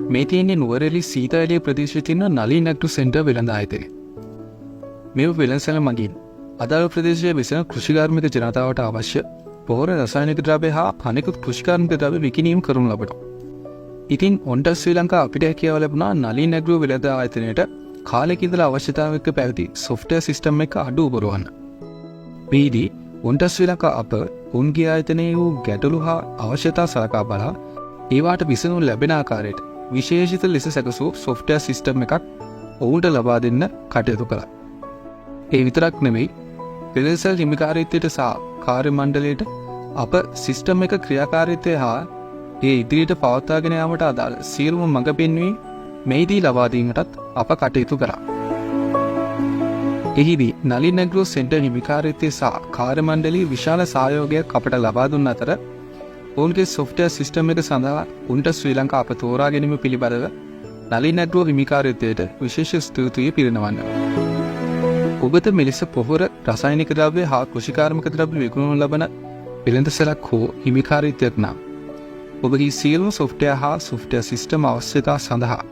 මේ තියෙන්නේ නුවරඑළිය සීතාඇලිය ප්‍රදේශයේ තියෙන නලින් ඇග්‍රෝ සෙන්ටර් වෙළඳ ආයතනය. මේ වෙළඳසැල මගින් අදාළ ප්‍රදේශයේ විසින කෘෂිකාර්මික ජනතාවට අවශ්‍ය පොහොර රසායනික ද්‍රව්‍ය හා අනෙකුත් කෘෂිකාර්මික ද්‍රව්‍ය විකිණීම් කරනු ලබනවා. ඉතින් ඔන්ටස් ශ්‍රී ලංකා අපිට හැකියාව ලැබුණා නලින් ඇග්‍රෝ වෙළඳ ආයතනයට කාලෙක ඉඳලා අවශ්‍යතාවයක පැවති සොෆ්ට්වෙයාර් සිස්ටම් එක අඩු පුරවන්න. මේදී ඔන්ටස් ශ්‍රී ලංකා අප උන්ගේ ආයතනයේ වූ ගැටලු හා අවශ්‍යතා සලකා බලා ඒවාට විසඳුම් ලැබෙන ආකාරයට විශේෂිත ලෙස සැකසූ සොෆ්ට්වෙයාර් සිස්ටම් එකක් ඔවුන්ට ලබා දෙන්න කටයුතු කළා. ඒ විතරක් නෙමෙයි වෙළඳසැල් හිමිකාරීත්වයට සහ කාර්ය මණ්ඩලයට අප සිස්ටම් එක ක්‍රියාකාරීත්වය හා ඒ ඉදිරියට පවත්වාගෙන යාමට අදාළ සියලුම මඟ පෙන්වීම් මෙහිදී ලබා දීමටත් අප කටයුතු කරා. එහිදී නලින් ඇග්‍රෝ සෙන්ටර් හිමිකාරීත්වය සහ කාර්ය මණ්ඩලයේ විශාල සහයෝගයක් අපට ලබා දුන්න අතර ඔවුන්ගේ සොෆ්ට්වෙයාර් සිස්ටම් එක සඳහා උන්ට ශ්‍රී ලංකා අප තෝරා ගැනීම පිළිබඳව නලින් ඇග්‍රෝ හිමිකාරීත්වයට විශේෂ ස්තුතිය පිරිනමන්න. ඔබට මෙලෙස පොහොර රසායනික ද්‍රව්‍ය හා කෘෂිකාර්මික ද්‍රව්‍ය විකුණනු ලබන වෙළඳසැලක් හෝ හිමිකාරීත්වයක් නම් ඔබගේ සියලුම සොෆ්ට්වෙයාර් හා සොෆ්ට්වෙයාර් සිස්ටම් අවශ්‍යතා සඳහා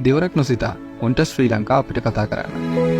දෙවරක් නොසිතා ඔන්ට ශ්‍රී ලංකා අපිට කතා කරන්න.